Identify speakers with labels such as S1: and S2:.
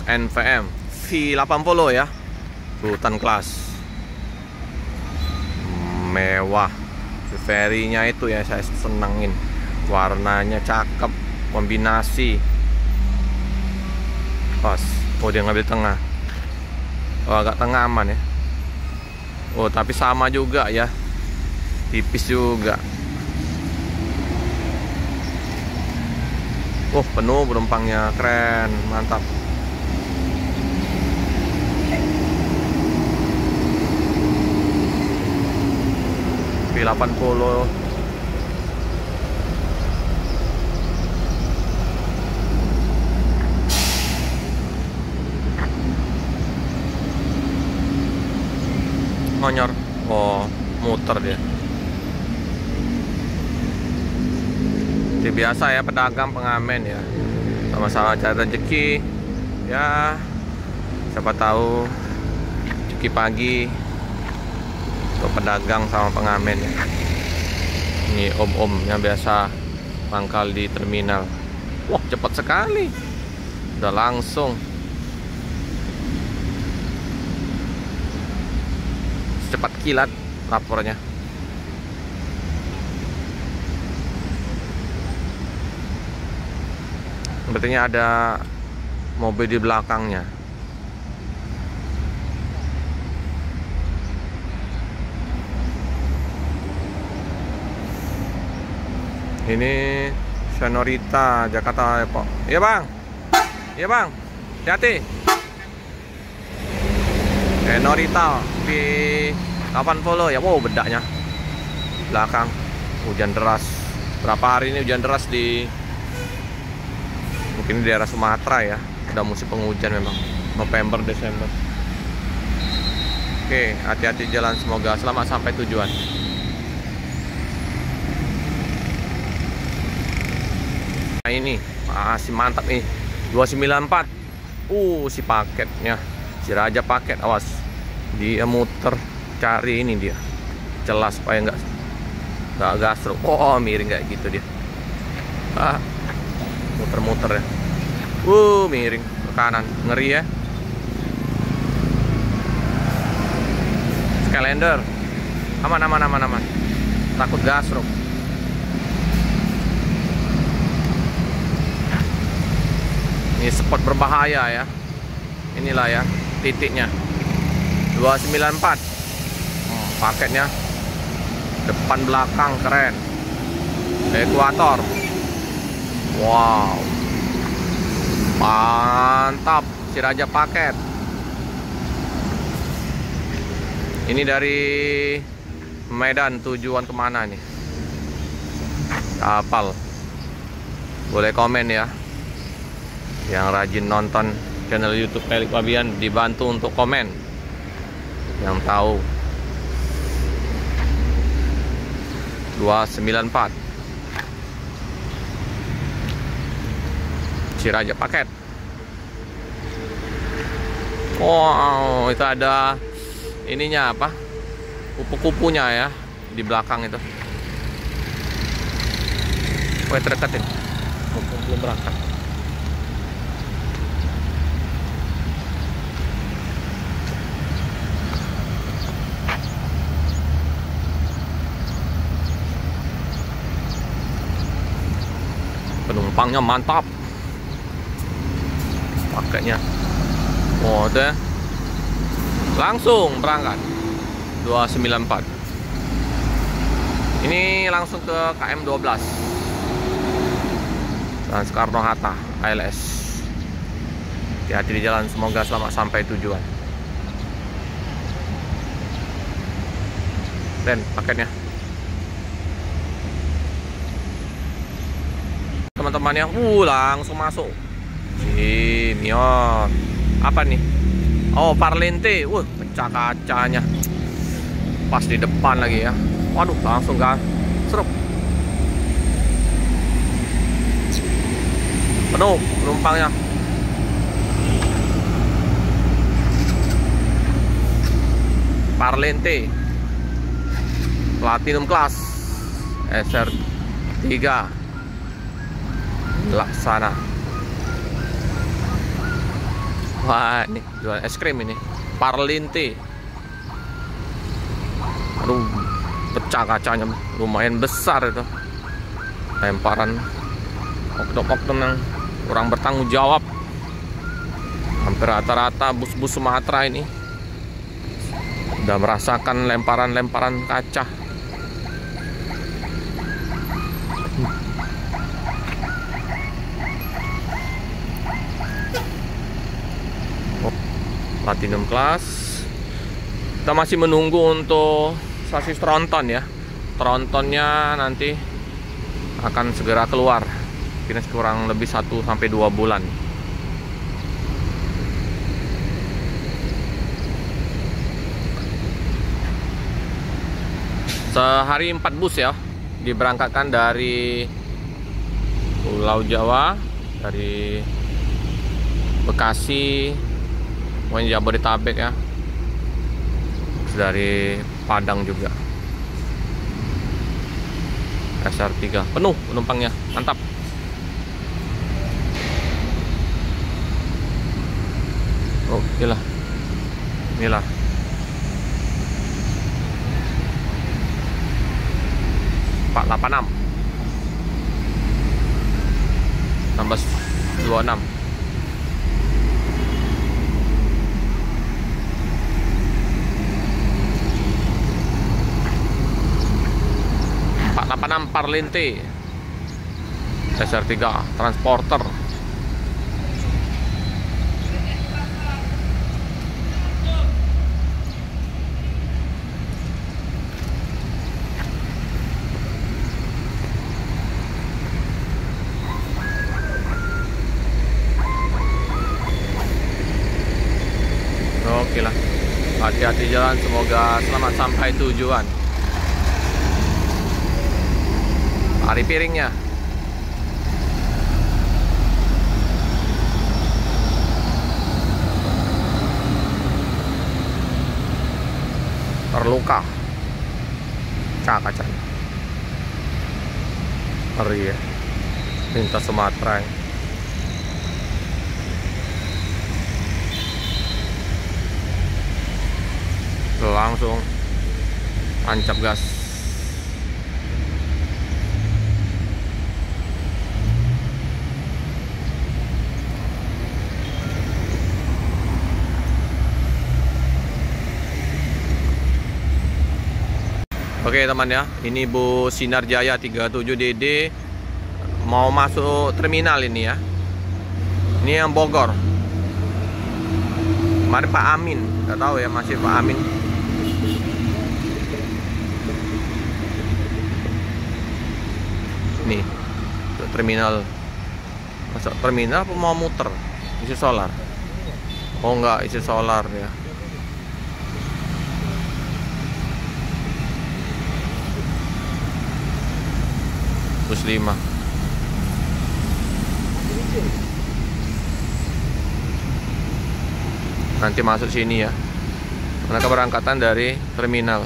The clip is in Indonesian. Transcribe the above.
S1: NVM V80 ya, Sultan Class. Mewah. Fairy-nya itu ya saya senengin. Warnanya cakep, kombinasi. Pas. Oh, dia ngambil tengah. Oh, agak tengah aman ya. Oh, tapi sama juga ya. Tipis juga. Oh, penuh penumpangnya, keren, mantap. V80 ngonyor. Oh, muter dia. Seperti biasa ya, pedagang pengamen ya, sama-sama cari rezeki ya. Siapa tahu rezeki pagi untuk pedagang sama pengamen ya. Ini om-omnya biasa mangkal di terminal. Wah, cepat sekali, udah langsung. Cepat kilat lapornya. Sepertinya ada mobil di belakangnya. Ini Senorita Jakarta Depok. Iya bang, iya bang, hati-hati. Senorita V80 ya. Wow, bedaknya belakang. Hujan deras. Berapa hari ini hujan deras di mungkin di daerah Sumatera ya. Udah musim penghujan memang, November Desember. Oke, hati-hati jalan, semoga selamat sampai tujuan. Nah, ini masih mantap nih, 294. Si paketnya, si Raja paket, awas dia muter cari ini dia celah supaya nggak gasruk. Oh, miring kayak gitu dia. Muter-muter ya. Miring ke kanan, ngeri ya. Skylander aman. Takut gasruk. Ini spot berbahaya ya. Inilah ya titiknya. 294. Paketnya depan belakang keren. Ekuator. Wow, mantap si Raja paket. Ini dari Medan, tujuan kemana nih? Kapal. Boleh komen ya. Yang rajin nonton channel YouTube Pelik Fabian, dibantu untuk komen. Yang tahu. 294. Si Raja paket. Wow, itu ada ininya apa? Kupu-kupunya ya di belakang itu. Terdeketin. Belum berangkat. Penumpangnya mantap. Paketnya. Oh, itu ya. Langsung berangkat 294. Ini langsung ke KM 12 dan Soekarno Hatta ALS. Hati-hati di jalan, semoga selamat sampai tujuan. Dan paketnya teman-temannya langsung masuk. Mion. Apa nih? Oh, Parlente. Pecah kacanya. Pas di depan lagi ya. Waduh, langsung gas. Seruk. Penuh penumpangnya. Parlente Platinum Class SR3 Laksana. Wah, ini jual es krim ini. Parlinte. Aduh, pecah kacanya, lumayan besar itu. Lemparan oknum-oknum yang kurang bertanggung jawab. Hampir rata-rata bus-bus Sumatera ini udah merasakan lemparan-lemparan kaca. Platinum Class. Kita masih menunggu untuk sasis tronton ya. Trontonnya nanti akan segera keluar. Kira kurang lebih 1-2 bulan. Sehari 4 bus ya, diberangkatkan dari Pulau Jawa, dari Bekasi, pokoknya Jabodetabek ya, dari Padang juga. SR3 penuh penumpangnya, mantap. Oke lah, inilah. Pak 86 tambah 26. Pak 86 Parlinte SR3 Transporter. Oke lah, hati-hati jalan, semoga selamat sampai tujuan. Hari piringnya. Terluka. Kacanya. Ngeri ya. Lintas Sumatera. Langsung tancap gas. Oke teman ya, ini bus Sinar Jaya 37DD mau masuk terminal ini ya. Ini yang Bogor. Kemarin Pak Amin, nggak tahu ya, masih Pak Amin. Nih, terminal. Masuk terminal apa mau muter? Isi solar. Oh enggak, isi solar ya. Bus 5. Nanti masuk sini ya. Karena keberangkatan dari terminal.